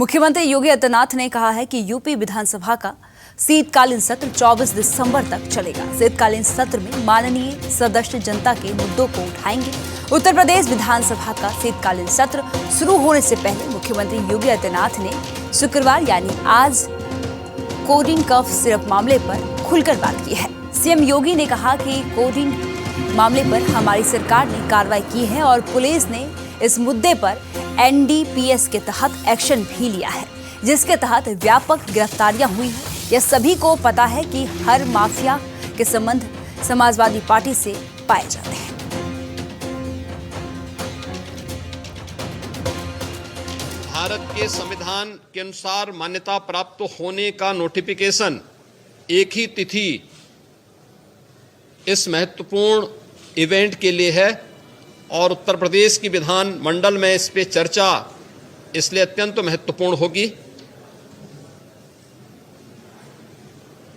मुख्यमंत्री योगी आदित्यनाथ ने कहा है कि यूपी विधानसभा का शीतकालीन सत्र 24 दिसंबर तक चलेगा। शीतकालीन सत्र में माननीय सदस्य जनता के मुद्दों को उठाएंगे। उत्तर प्रदेश विधानसभा का शीतकालीन सत्र शुरू होने से पहले मुख्यमंत्री योगी आदित्यनाथ ने शुक्रवार यानी आज कोडिन कफ सिरप मामले पर खुलकर बात की है। सीएम योगी ने कहा कि कोडिन मामले पर हमारी सरकार ने कार्रवाई की है और पुलिस ने इस मुद्दे पर एनडीपीएस के तहत एक्शन भी लिया है, जिसके तहत व्यापक गिरफ्तारियां हुई हैं। यह सभी को पता है कि हर माफिया के संबंध समाजवादी पार्टी से पाए जाते हैं। भारत के संविधान के अनुसार मान्यता प्राप्त होने का नोटिफिकेशन एक ही तिथि इस महत्वपूर्ण इवेंट के लिए है और उत्तर प्रदेश की विधान मंडल में इस पे चर्चा इसलिए अत्यंत महत्वपूर्ण होगी।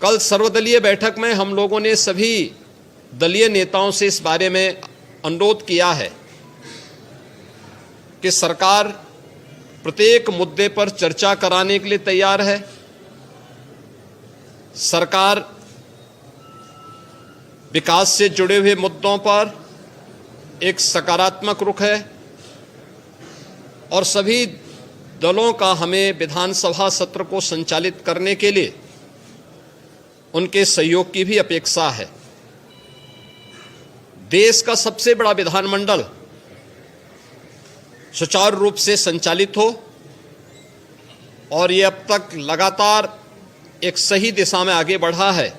कल सर्वदलीय बैठक में हम लोगों ने सभी दलीय नेताओं से इस बारे में अनुरोध किया है कि सरकार प्रत्येक मुद्दे पर चर्चा कराने के लिए तैयार है। सरकार विकास से जुड़े हुए मुद्दों पर एक सकारात्मक रुख है और सभी दलों का हमें विधानसभा सत्र को संचालित करने के लिए उनके सहयोग की भी अपेक्षा है। देश का सबसे बड़ा विधानमंडल सुचारू रूप से संचालित हो और ये अब तक लगातार एक सही दिशा में आगे बढ़ा है,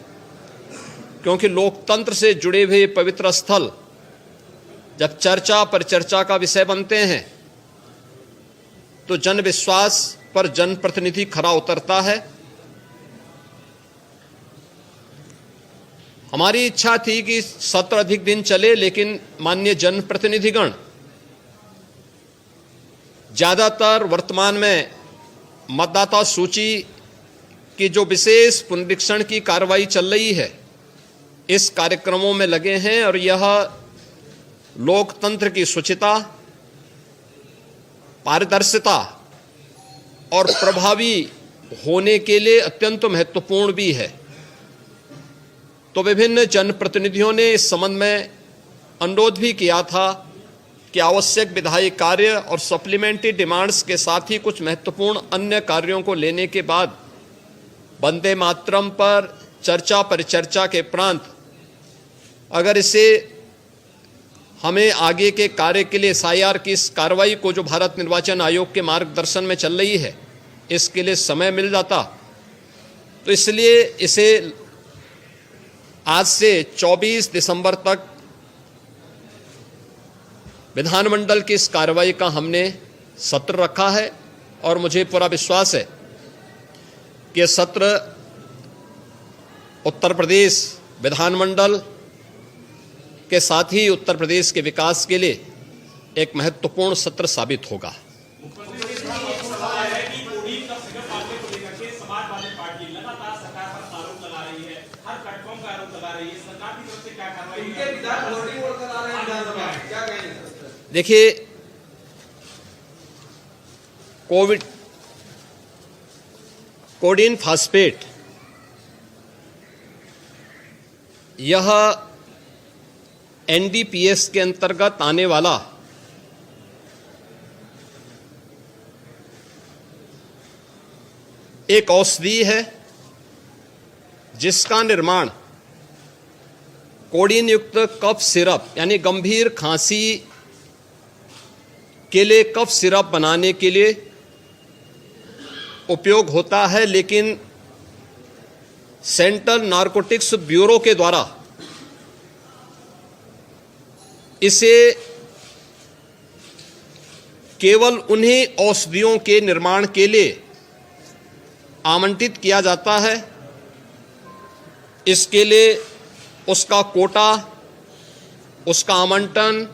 क्योंकि लोकतंत्र से जुड़े हुए पवित्र स्थल जब चर्चा पर चर्चा का विषय बनते हैं तो जन विश्वास पर जनप्रतिनिधि खरा उतरता है। हमारी इच्छा थी कि सत्र अधिक दिन चले, लेकिन माननीय जनप्रतिनिधिगण ज्यादातर वर्तमान में मतदाता सूची की जो विशेष पुनरीक्षण की कार्रवाई चल रही है इस कार्यक्रमों में लगे हैं और यह लोकतंत्र की शुचिता, पारदर्शिता और प्रभावी होने के लिए अत्यंत महत्वपूर्ण भी है। तो विभिन्न जनप्रतिनिधियों ने इस संबंध में अनुरोध भी किया था कि आवश्यक विधायी कार्य और सप्लीमेंट्री डिमांड्स के साथ ही कुछ महत्वपूर्ण अन्य कार्यों को लेने के बाद वंदे मातरम पर चर्चा परिचर्चा के उपरांत अगर इसे हमें आगे के कार्य के लिए एसआईआर की इस कार्रवाई को जो भारत निर्वाचन आयोग के मार्गदर्शन में चल रही है इसके लिए समय मिल जाता, तो इसलिए इसे आज से 24 दिसंबर तक विधानमंडल की इस कार्रवाई का हमने सत्र रखा है और मुझे पूरा विश्वास है कि यह सत्र उत्तर प्रदेश विधानमंडल के साथ ही उत्तर प्रदेश के विकास के लिए एक महत्वपूर्ण सत्र साबित होगा। देखिए, कोडिन फास्फेट यह एनडीपीएस के अंतर्गत आने वाला एक औषधि है जिसका निर्माण कोडिन युक्त कफ सिरप यानी गंभीर खांसी के लिए कफ सिरप बनाने के लिए उपयोग होता है, लेकिन सेंट्रल नारकोटिक्स ब्यूरो के द्वारा इसे केवल उन्हीं औषधियों के निर्माण के लिए आवंटित किया जाता है। इसके लिए उसका कोटा, उसका आवंटन,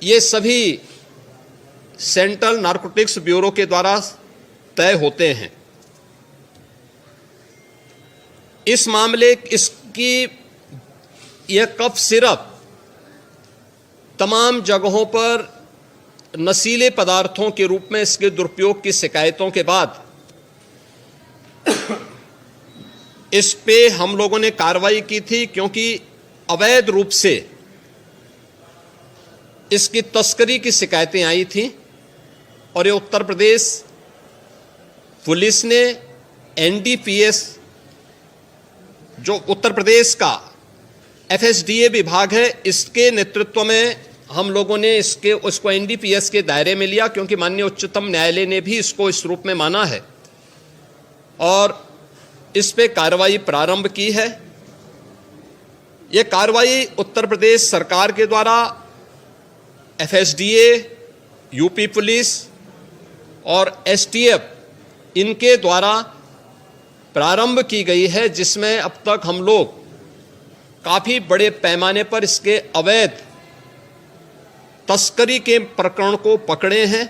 ये सभी सेंट्रल नारकोटिक्स ब्यूरो के द्वारा तय होते हैं। इस मामले इसकी यह कफ सिरप तमाम जगहों पर नशीले पदार्थों के रूप में इसके दुरुपयोग की शिकायतों के बाद इस पे हम लोगों ने कार्रवाई की थी, क्योंकि अवैध रूप से इसकी तस्करी की शिकायतें आई थी और ये उत्तर प्रदेश पुलिस ने एनडीपीएस, जो उत्तर प्रदेश का एफएसडीए विभाग है, इसके नेतृत्व में हम लोगों ने उसको एनडीपीएस के दायरे में लिया, क्योंकि माननीय उच्चतम न्यायालय ने भी इसको इस रूप में माना है और इस पे कार्रवाई प्रारंभ की है। ये कार्रवाई उत्तर प्रदेश सरकार के द्वारा एफएसडीए, यूपी पुलिस और एसटीएफ इनके द्वारा प्रारंभ की गई है, जिसमें अब तक हम लोग काफी बड़े पैमाने पर इसके अवैध तस्करी के प्रकरण को पकड़े हैं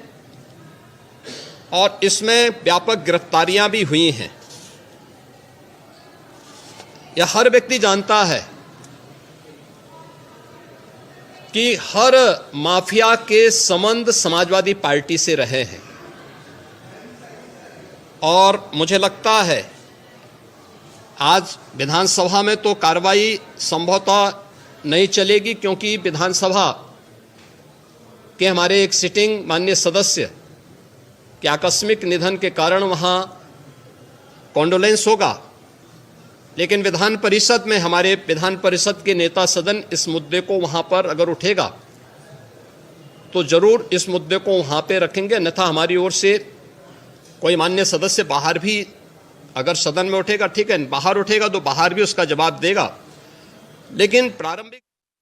और इसमें व्यापक गिरफ्तारियां भी हुई हैं। यह हर व्यक्ति जानता है कि हर माफिया के संबंध समाजवादी पार्टी से रहे हैं और मुझे लगता है आज विधानसभा में तो कार्रवाई संभवतः नहीं चलेगी, क्योंकि विधानसभा के हमारे एक सिटिंग माननीय सदस्य के आकस्मिक निधन के कारण वहाँ कॉन्डोलेंस होगा, लेकिन विधान परिषद में हमारे विधान परिषद के नेता सदन इस मुद्दे को वहाँ पर अगर उठेगा तो जरूर इस मुद्दे को वहाँ पे रखेंगे, अन्यथा हमारी ओर से कोई मान्य सदस्य बाहर भी अगर सदन में उठेगा ठीक है, बाहर उठेगा तो बाहर भी उसका जवाब देगा। लेकिन प्रारंभिक